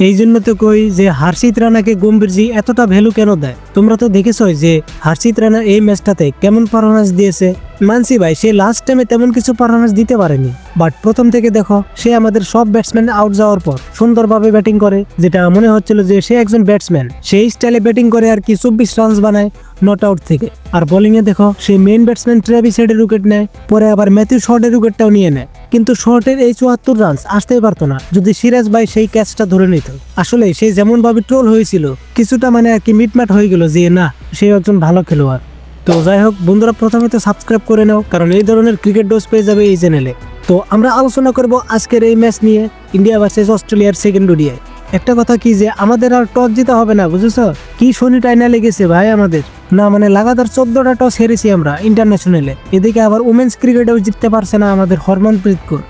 এই জন্য তো কই যে হার্ষিত রানাকে গম্ভীরজি এতটা ভ্যালু কেন দেয়। তোমরা তো দেখেছই যে হার্ষিত রানা এই ম্যাচটাতে কেমন পারফরম্যান্স দিয়েছে। মানসি ভাই সে লাস্ট টাইমে তেমন কিছু পারফরম্যান্স দিতে পারেনি, বাট প্রথম থেকে দেখো সে আমাদের সব ব্যাটসম্যান আউট যাওয়ার পর সুন্দরভাবে ব্যাটিং করে, যেটা মনে হচ্ছিল যে সে একজন ব্যাটসম্যান। সেই স্টাইলে ব্যাটিং করে আর কি 24 রানস বানায় নট আউট থেকে। আর বোলিং এ দেখো সে মেইন ব্যাটসম্যান ট্রেভিস হেডের উইকেট নেয়, পরে আবার ম্যাথিউ শর্টের উইকেটটাও নিয়ে নেয়। কিন্তু শর্টের এই 74 রানস আসতেই পারতো না যদি সিরাজ ভাই সেই ক্যাচটা ধরে নিত। আসলে সে যেমন ভাবে ট্রোল হয়েছিল কিছুটা মানে আর কি মিটমাট হয়ে গেল যে না সে একজন ভালো খেলোয়াড়। তো যাই হোক বন্ধুরা, প্রথমে তো সাবস্ক্রাইব করে নাও, কারণ এই ধরনের ক্রিকেট ডোজ পেয়ে যাবে এই চ্যানেলে। তো আমরা আলোচনা করব আজকের এই ম্যাচ নিয়ে, ইন্ডিয়া ভার্সেস অস্ট্রেলিয়ার সেকেন্ড ওডিআই। একটা কথা কি যে আমাদের আর টস জিতা হবে না, বুঝেছো? কি শনি টাইনা লেগেছে ভাই আমাদের, না মানে লাগাতার 14টা টস হেরেছি আমরা ইন্টারন্যাশনালে। এদিকে আবার উমেন্স ক্রিকেটেও জিততে পারছে না আমাদের হরমনপ্রীত কৌর।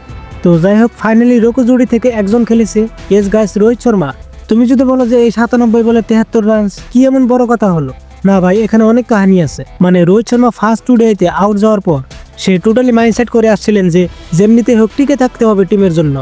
তো যাই হোক ফাইনালি রোকো জুড়ি থেকে একজন খেলেছে, ইয়েস গাইস, রোহিত শর্মা। তুমি যদি বলো যে এই 97 বলে 73 রানস কি এমন বড় কথা হলো, না ভাই এখানে অনেক কাহিনী আছে। মানে রোহিত শর্মা ফার্স্ট ওডিআইতে আউট যাওয়ার পর সে টোটালি মাইন্ডসেট করে আসছিলেন যে যেমনিতে হোক টিকে থাকতে হবে টিমের জন্য।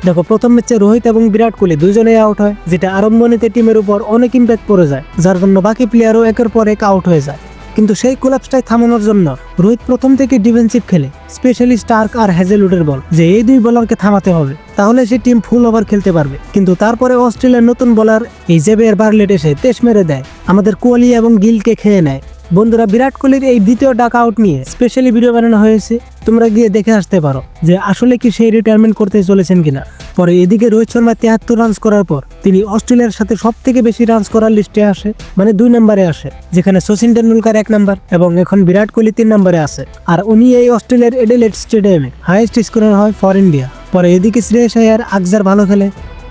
দেখো প্রথম ম্যাচে রোহিত এবং বিরাট কোহলি দুজনেই আউট হয়, যেটা আরম্ভণীতে টিমের উপর অনেক ইম্প্যাক্ট পড়ে যায়, যার জন্য বাকি প্লেয়ারও একের পর এক আউট হয়ে যায়। কিন্তু সেই কোলাপসটাই থামানোর জন্য রোহিত প্রথম থেকে ডিফেন্সিভ খেলে, স্পেশালি স্টার্ক আর হ্যাজেলউডের বল, যে এই দুই বোলারকে থামাতে হবে, তাহলে সে টিম ফুল ওভার খেলতে পারবে। কিন্তু তারপরে অস্ট্রেলিয়ার নতুন বোলার এই জেভিয়ার বার্লেট এসে তেশ মেরে দেয়, আমাদের কোহলি এবং গিলকে খেয়ে নেয়। বন্ধুরা, বিরাট কোহলির এই দ্বিতীয় ডাক আউট নিয়ে স্পেশালি ভিডিও বানানো হয়েছে, তোমরা গিয়ে দেখে আসতে পারো যে আসলে কি সেই রিটায়ারমেন্ট করতে চলেছেন কিনা। পরে এদিকে রোহিত শর্মা 73 রানস করার পর তিনি অস্ট্রেলিয়ার সাথে সব থেকে বেশি রানস করার লিস্টে আসে, মানে 2 নম্বরে আসে, যেখানে সচিন টেন্ডুলকার 1 নম্বর এবং এখন বিরাট কোহলি 3 নম্বরে আছে। আর উনি এই অস্ট্রেলিয়ার এডিলেড স্টেডিয়ামে হাইয়েস্ট স্কোরার হয় ফর ইন্ডিয়া। পরে এদিকে শ্রেয়স আইয়ার আকজার ভালো খেলে,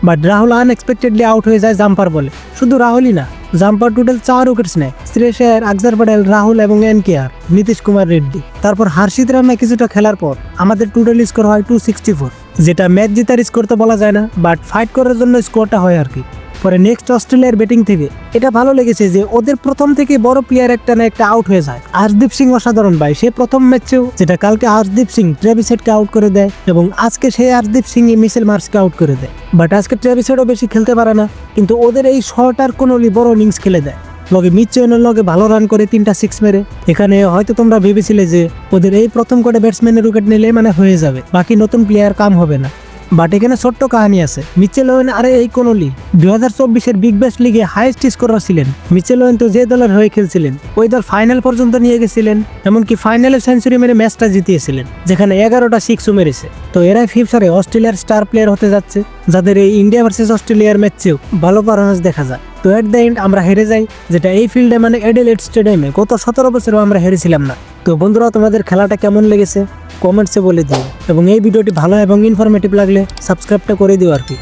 বাট রাহুল আনএক্সপেক্টেডলি আউট হয়ে যায় জাম্পার বলে। শুধু রাহুলই না, জাম্পার টোটাল 4 উইকেটস নেয়, শ্রেয়স আইয়ার, আকজার প্যাটেল, রাহুল এবং এনকেআর, নীতিশ কুমার রেড্ডি। তারপর হার্ষিত রানা কিছুটা খেলার পর আমাদের টোটাল স্কোর হয় 264, যেটা ম্যাচ জেতার স্কোর তো বলা যায় না, বাট ফাইট করার জন্য স্কোরটা হয় আর কি। পরে নেক্সট অস্ট্রেলিয়ার ব্যাটিং থেকে এটা ভালো লেগেছে যে ওদের প্রথম থেকে বড় প্লেয়ার একটা না একটা আউট হয়ে যায়। হর্ষদীপ সিং অসাধারণ ভাই, সে প্রথম ম্যাচেও, যেটা কালকে হর্ষদীপ সিং ট্রেভিস হেডকে আউট করে দেয়, এবং আজকে সেই হর্ষদীপ সিং মিচেল মার্শকে আউট করে দেয়। বাট আজকে ট্রেভিস হেডও বেশি খেলতে পারে না, কিন্তু ওদের এই শর্ট আর কোনো বড় ইনিংস খেলে দেয়। লগে মিচেলের লগে ভালো রান করে 3টা 6 মেরে। এখানে হয়তো তোমরা ভেবেছিলে যে ওদের এই প্রথম কটা ব্যাটসম্যানের উইকেট নিলে মানে হয়ে যাবে, বাকি নতুন প্লেয়ার কাম হবে না। বাট এখানে ছোট্ট কাহিনী আছে। মিচেল ওয়েন আর এই কোহলি 2024-এর বিগ ব্যাশ লিগে হাইয়েস্ট স্কোরার ছিলেন। মিচেল ওয়েন তো যে দলের হয়ে খেলছিলেন ওই দল ফাইনাল পর্যন্ত নিয়ে গেছিলেন, এমনকি ফাইনালে সেঞ্চুরি মেরে ম্যাচটা জিতিয়েছিলেন, যেখানে 11টা 6ও মেরেছে। তো এরাই ফিউচারে অস্ট্রেলিয়ার স্টার প্লেয়ার হতে যাচ্ছে, যাদের এই ইন্ডিয়া ভার্সেস অস্ট্রেলিয়ার ম্যাচেও ভালো পারফরম্যান্স দেখা যায়। তো এট দ্য এন্ড আমরা হেরে যাই, যেটা এই ফিল্ডে মানে এডিলেড স্টেডিয়ামে গত 17 বছরও আমরা হেরেছিলাম না। তো বন্ধুরা, তোমাদের খেলাটা কেমন লেগেছে কমেন্টসে বলে দিও, এবং এই ভিডিওটি ভালো এবং ইনফরমেটিভ লাগলে সাবস্ক্রাইবটা করে দিও আর কি।